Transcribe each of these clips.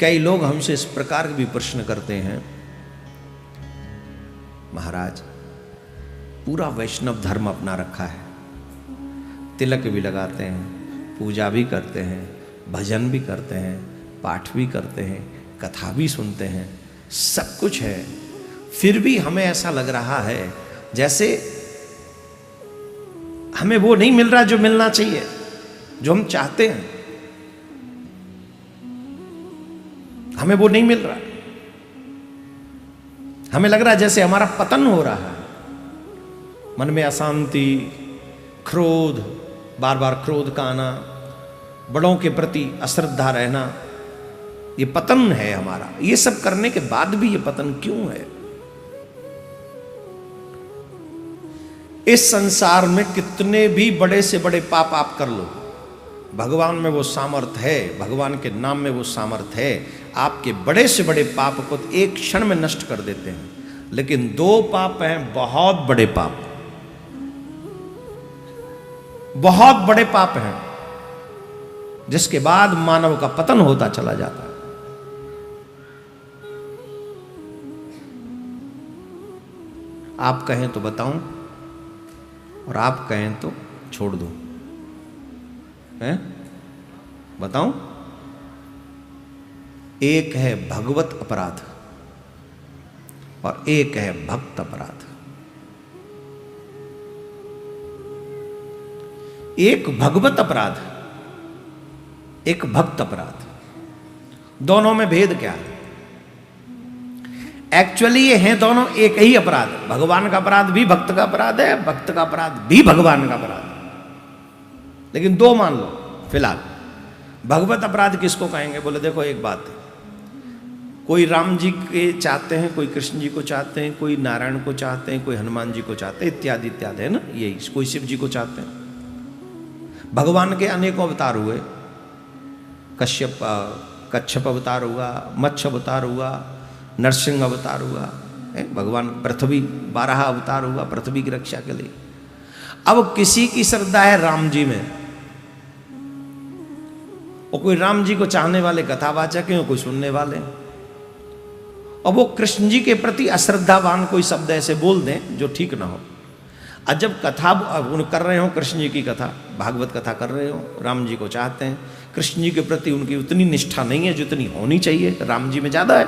कई लोग हमसे इस प्रकार भी प्रश्न करते हैं, महाराज पूरा वैष्णव धर्म अपना रखा है, तिलक भी लगाते हैं, पूजा भी करते हैं, भजन भी करते हैं, पाठ भी करते हैं, कथा भी सुनते हैं, सब कुछ है, फिर भी हमें ऐसा लग रहा है जैसे हमें वो नहीं मिल रहा जो मिलना चाहिए, जो हम चाहते हैं, हमें वो नहीं मिल रहा। हमें लग रहा है जैसे हमारा पतन हो रहा है, मन में अशांति, क्रोध, बार बार क्रोध का आना, बड़ों के प्रति अश्रद्धा रहना, ये पतन है हमारा। ये सब करने के बाद भी ये पतन क्यों है? इस संसार में कितने भी बड़े से बड़े पाप आप कर लो, भगवान में वो सामर्थ है, भगवान के नाम में वो सामर्थ है, आपके बड़े से बड़े पाप को एक क्षण में नष्ट कर देते हैं। लेकिन दो पाप हैं बहुत बड़े पाप, बहुत बड़े पाप हैं, जिसके बाद मानव का पतन होता चला जाता है। आप कहें तो बताऊं और आप कहें तो छोड़ दूं, हैं? बताऊं? एक है भगवत अपराध और एक है भक्त अपराध। एक भगवत अपराध, एक भक्त अपराध, दोनों में भेद क्या है? एक्चुअली ये हैं दोनों एक ही अपराध। भगवान का अपराध भी भक्त का अपराध है, भक्त का अपराध भी भगवान का अपराध है। लेकिन दो मान लो फिलहाल। भगवत अपराध किसको कहेंगे? बोले देखो एक बात है, कोई राम जी के चाहते हैं, कोई कृष्ण जी को चाहते हैं, कोई नारायण को चाहते हैं, कोई हनुमान जी को चाहते हैं, इत्यादि इत्यादि, है ना, यही, कोई शिव जी को चाहते हैं। भगवान के अनेकों अवतार हुए, कच्छप अवतार हुआ, मत्स्य अवतार हुआ, नरसिंह अवतार हुआ, भगवान पृथ्वी 12 अवतार हुआ पृथ्वी की रक्षा के लिए। अब किसी की श्रद्धा है राम जी में, और कोई राम जी को चाहने वाले कथावाचक हैं, कोई सुनने वाले हैं, और वो कृष्ण जी के प्रति अश्रद्धावान कोई शब्द ऐसे बोल दें जो ठीक ना हो। और जब कथा कर रहे हो, कृष्ण जी की कथा, भागवत कथा कर रहे हो, राम जी को चाहते हैं, कृष्ण जी के प्रति उनकी उतनी निष्ठा नहीं है जितनी होनी चाहिए, राम जी में ज्यादा है।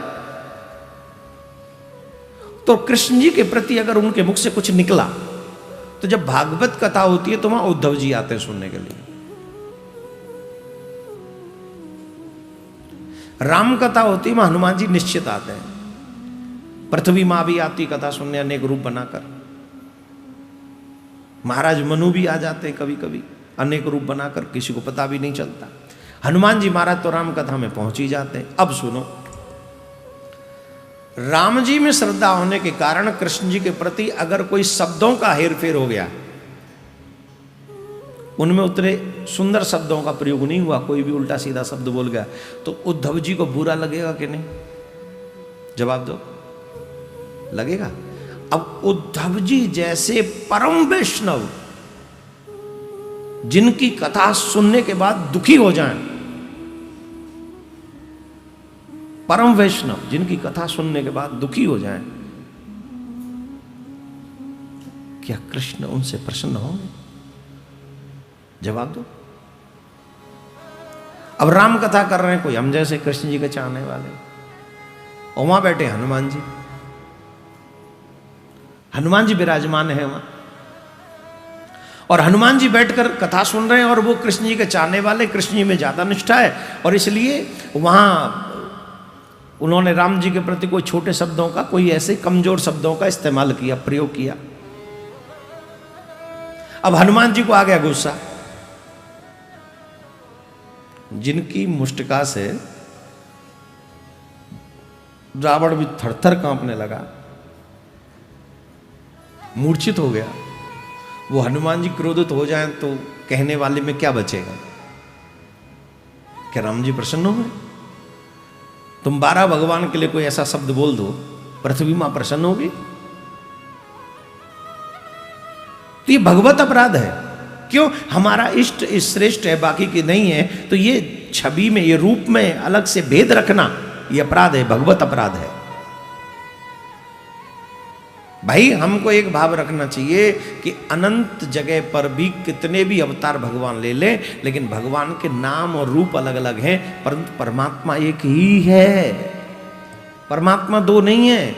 तो कृष्ण जी के प्रति अगर उनके मुख से कुछ निकला, तो जब भागवत कथा होती है तो वहां उद्धव जी आते हैं सुनने के लिए। राम कथा होती है, वहां हनुमान जी निश्चित आते हैं। पृथ्वी मां भी आती कथा सुनने अनेक रूप बनाकर, महाराज मनु भी आ जाते हैं कभी कभी अनेक रूप बनाकर, किसी को पता भी नहीं चलता। हनुमान जी महाराज तो राम कथा में पहुंच ही जाते हैं। अब सुनो, राम जी में श्रद्धा होने के कारण कृष्ण जी के प्रति अगर कोई शब्दों का हेरफेर हो गया, उनमें उतने सुंदर शब्दों का प्रयोग नहीं हुआ, कोई भी उल्टा सीधा शब्द बोल गया, तो उद्धव जी को बुरा लगेगा कि नहीं? जवाब दो, लगेगा। अब उद्धव जी जैसे परम वैष्णव, जिनकी कथा सुनने के बाद दुखी हो जाएं, परम वैष्णव जिनकी कथा सुनने के बाद दुखी हो जाएं, क्या कृष्ण उनसे प्रसन्न होंगे? जवाब दो। अब राम कथा कर रहे हैं कोई हम जैसे कृष्ण जी के चाहने वाले, और वहां बैठे हनुमान जी, हनुमान जी विराजमान है वहां, और हनुमान जी बैठकर कथा सुन रहे हैं, और वो कृष्ण जी के चाहने वाले, कृष्ण जी में ज्यादा निष्ठा है, और इसलिए वहां उन्होंने राम जी के प्रति कोई छोटे शब्दों का, कोई ऐसे कमजोर शब्दों का इस्तेमाल किया, प्रयोग किया। अब हनुमान जी को आ गया गुस्सा, जिनकी मुष्टिका से रावण भी थरथर कांपने लगा, मूर्छित हो गया। वो हनुमान जी क्रोधित हो जाएं तो कहने वाले में क्या बचेगा? क्या राम जी प्रसन्न हो गए? तुम 12 भगवान के लिए कोई ऐसा शब्द बोल दो, पृथ्वी मां प्रसन्न होगी? तो ये भगवत अपराध है। क्यों? हमारा इष्ट श्रेष्ठ है, बाकी की नहीं है, तो ये छवि में, ये रूप में अलग से भेद रखना, ये अपराध है, भगवत अपराध है। भाई हमको एक भाव रखना चाहिए कि अनंत जगह पर भी कितने भी अवतार भगवान ले ले, लेकिन भगवान के नाम और रूप अलग अलग हैं, परंतु परमात्मा एक ही है। परमात्मा दो नहीं है।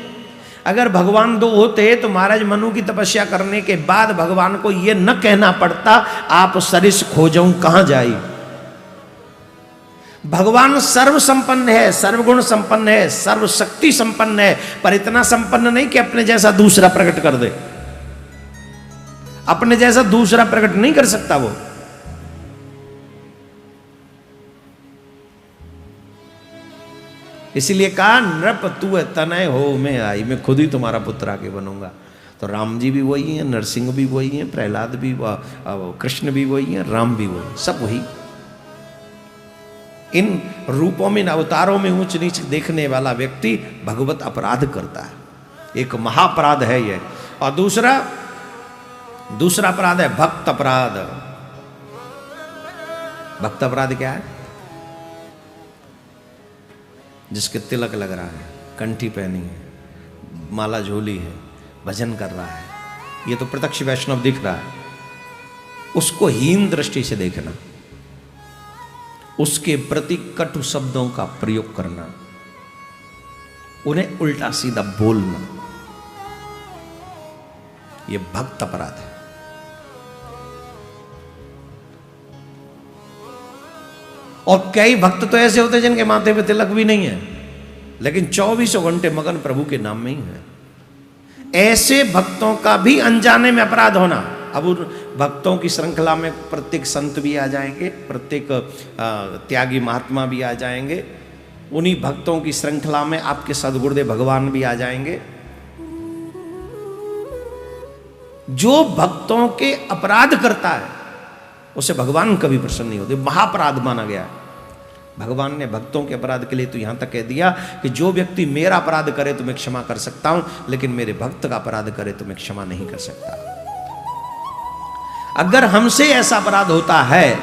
अगर भगवान दो होते तो महाराज मनु की तपस्या करने के बाद भगवान को यह न कहना पड़ता आप सरिस खोजऊं कहां जाई। भगवान सर्व संपन्न है, सर्वगुण संपन्न है, सर्वशक्ति संपन्न है, पर इतना संपन्न नहीं कि अपने जैसा दूसरा प्रकट कर दे। अपने जैसा दूसरा प्रकट नहीं कर सकता वो। इसलिए कहा नृप तू तनय हो मैं आई, मैं खुद ही तुम्हारा पुत्र आके बनूंगा। तो राम जी भी वही हैं, नरसिंह भी वही हैं, प्रहलाद भी, कृष्ण भी वही हैं, राम भी वही, सब वही। इन रूपों में, इन अवतारों में ऊंच नीच देखने वाला व्यक्ति भगवत अपराध करता है। एक महाअपराध है ये। और दूसरा अपराध है भक्त अपराध। भक्त अपराध क्या है? जिसके तिलक लग रहा है, कंठी पहनी है, माला झोली है, भजन कर रहा है, ये तो प्रत्यक्ष वैष्णव दिख रहा है, उसको हीन दृष्टि से देखना, उसके प्रति कटु शब्दों का प्रयोग करना, उन्हें उल्टा सीधा बोलना, यह भक्त अपराध है। और कई भक्त तो ऐसे होते हैं जिनके माथे पे तिलक भी नहीं है, लेकिन 24 घंटे मगन प्रभु के नाम में ही है। ऐसे भक्तों का भी अनजाने में अपराध होना। अब उन भक्तों की श्रृंखला में प्रत्येक संत भी आ जाएंगे, प्रत्येक त्यागी महात्मा भी आ जाएंगे, उन्हीं भक्तों की श्रृंखला में आपके सद्गुरुदेव भगवान भी आ जाएंगे। जो भक्तों के अपराध करता है उसे भगवान कभी प्रसन्न नहीं होते, महाअपराध माना गया है। भगवान ने भक्तों के अपराध के लिए तो यहां तक कह दिया कि जो व्यक्ति मेरा अपराध करे तो मैं क्षमा कर सकता हूं, लेकिन मेरे भक्त का अपराध करे तो मैं क्षमा नहीं कर सकता। अगर हमसे ऐसा अपराध होता है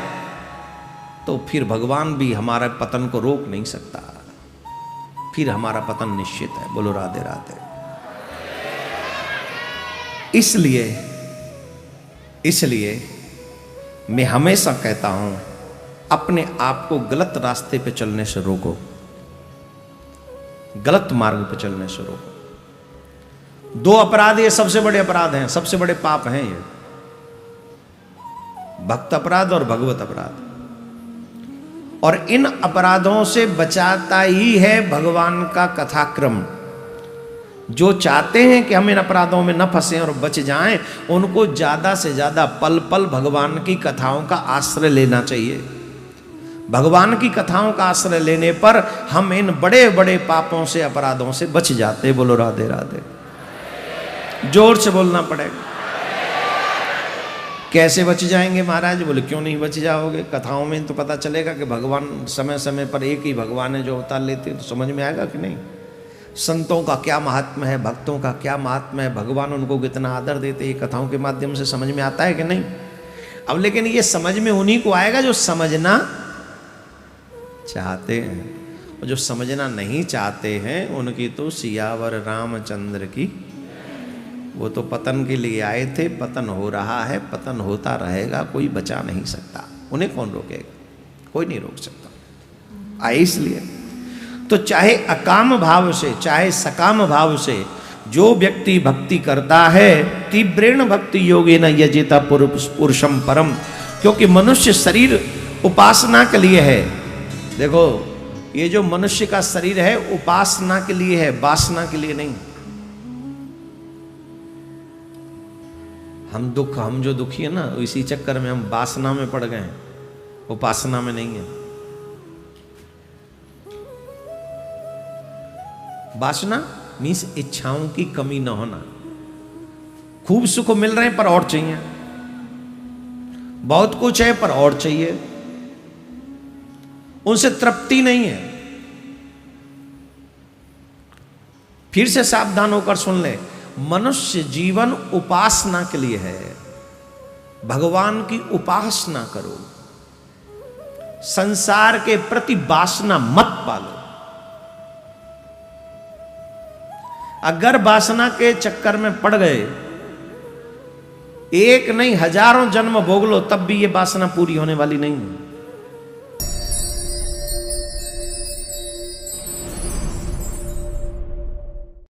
तो फिर भगवान भी हमारे पतन को रोक नहीं सकता, फिर हमारा पतन निश्चित है। बोलो राधे राधे। इसलिए मैं हमेशा कहता हूं, अपने आप को गलत रास्ते पे चलने से रोको, गलत मार्ग पे चलने से रोको। दो अपराध ये सबसे बड़े अपराध हैं, सबसे बड़े पाप हैं ये, भक्त अपराध और भगवत अपराध। और इन अपराधों से बचाता ही है भगवान का कथाक्रम। जो चाहते हैं कि हम इन अपराधों में न फंसें और बच जाएं, उनको ज्यादा से ज्यादा पल पल भगवान की कथाओं का आश्रय लेना चाहिए। भगवान की कथाओं का आश्रय लेने पर हम इन बड़े बड़े पापों से, अपराधों से बच जाते। बोलो राधे राधे। जोर से बोलना पड़ेगा। कैसे बच जाएंगे महाराज? बोले क्यों नहीं बच जाओगे? कथाओं में तो पता चलेगा कि भगवान समय समय पर एक ही भगवान है जो अवतार लेते हैं, तो समझ में आएगा कि नहीं। संतों का क्या महात्मा है, भक्तों का क्या महात्मा है, भगवान उनको कितना आदर देते, ये कथाओं के माध्यम से समझ में आता है कि नहीं। अब लेकिन ये समझ में उन्हीं को आएगा जो समझना चाहते हैं, और जो समझना नहीं चाहते हैं उनकी तो सियावर रामचंद्र की। वो तो पतन के लिए आए थे, पतन हो रहा है, पतन होता रहेगा, कोई बचा नहीं सकता। उन्हें कौन रोकेगा? कोई नहीं रोक सकता। आए इसलिए तो चाहे अकाम भाव से चाहे सकाम भाव से जो व्यक्ति भक्ति करता है, तीव्रेण भक्ति योगेन यजेता पुरुषम परम। क्योंकि मनुष्य शरीर उपासना के लिए है। देखो, ये जो मनुष्य का शरीर है उपासना के लिए है, वासना के लिए नहीं। हम जो दुखी है ना, इसी चक्कर में हम वासना में पड़ गए हैं, उपासना में नहीं है। वासना मीन्स इच्छाओं की कमी न होना। खूब सुख मिल रहे हैं पर और चाहिए, बहुत कुछ है पर और चाहिए, उनसे तृप्ति नहीं है। फिर से सावधान होकर सुन ले, मनुष्य जीवन उपासना के लिए है। भगवान की उपासना करो, संसार के प्रति वासना मत पालो। अगर वासना के चक्कर में पड़ गए, एक नहीं हजारों जन्म भोग लो, तब भी ये वासना पूरी होने वाली नहीं है।